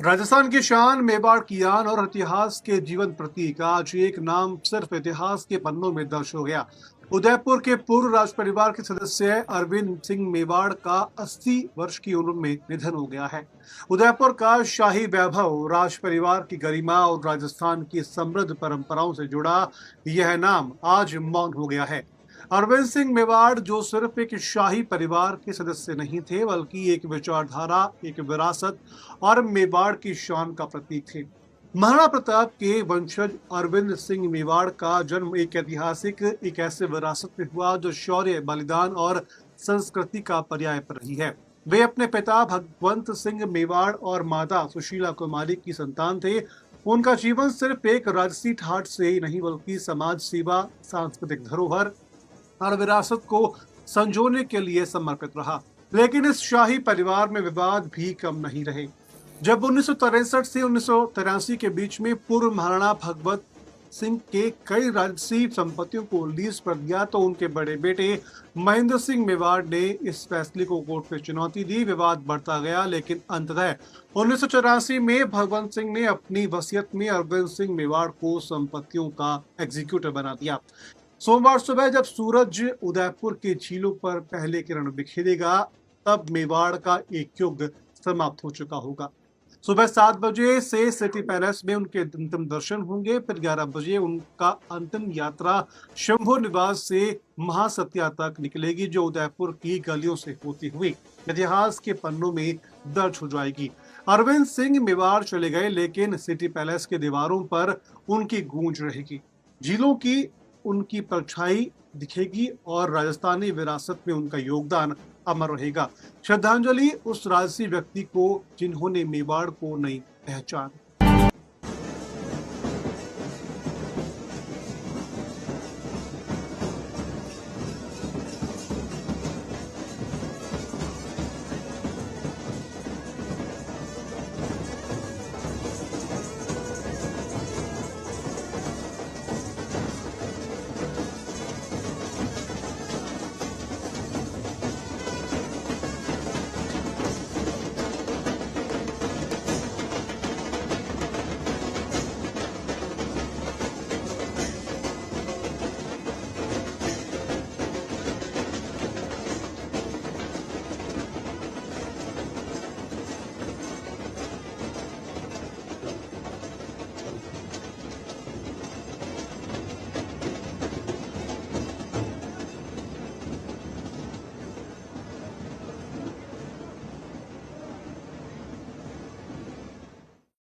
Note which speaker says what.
Speaker 1: राजस्थान की शान, मेवाड़ की आन और इतिहास के जीवन प्रतीक। आज एक नाम सिर्फ इतिहास के पन्नों में दर्ज हो गया। उदयपुर के पूर्व राज परिवार के सदस्य अरविंद सिंह मेवाड़ का 80 वर्ष की उम्र में निधन हो गया है। उदयपुर का शाही वैभव, राज परिवार की गरिमा और राजस्थान की समृद्ध परंपराओं से जुड़ा यह नाम आज मौन हो गया है। अरविंद सिंह मेवाड़ जो सिर्फ एक शाही परिवार के सदस्य नहीं थे, बल्कि एक विचारधारा, एक विरासत और मेवाड़ की शान का प्रतीक थे। महाराणा प्रताप के वंशज अरविंद सिंह मेवाड़ का जन्म एक ऐतिहासिक, एक ऐसे विरासत में हुआ जो शौर्य, बलिदान और संस्कृति का पर्याय पर रही है। वे अपने पिता भगवंत सिंह मेवाड़ और माता सुशीला कुमारी की संतान थे। उनका जीवन सिर्फ एक राजसी ठाट से ही नहीं, बल्कि समाज सेवा, सांस्कृतिक धरोहर और विरासत को संजोने के लिए समर्पित रहा। लेकिन इस शाही परिवार में विवाद भी कम नहीं रहे। जब 1963 से 1983 के बीच में पूर्व महाराणा भगवत सिंह के कई राजसी संपत्तियों को लीज पर दिया, तो उनके बड़े बेटे महेंद्र सिंह मेवाड़ ने इस फैसले को कोर्ट में चुनौती दी। विवाद बढ़ता गया, लेकिन अंततः 1984 में भगवंत सिंह ने अपनी वसीयत में अरविंद सिंह मेवाड़ को संपत्तियों का एग्जीक्यूटर बना दिया। सोमवार सुबह जब सूरज उदयपुर के झीलों पर पहले किरण बिखेरेगा, तब मेवाड़ का एक युग समाप्त हो चुका होगा। सुबह 7 बजे से सिटी पैलेस में उनके अंतिम दर्शन होंगे। फिर 11 बजे उनका अंतिम यात्रा शंभू निवास से महासत्या तक निकलेगी, जो उदयपुर की गलियों से होती हुई इतिहास के पन्नों में दर्ज हो जाएगी। अरविंद सिंह मेवाड़ चले गए, लेकिन सिटी पैलेस के दीवारों पर उनकी गूंज रहेगी। झीलों की उनकी परछाई दिखेगी और राजस्थानी विरासत में उनका योगदान अमर रहेगा। श्रद्धांजलि उस राजसी व्यक्ति को जिन्होंने मेवाड़ को नई पहचान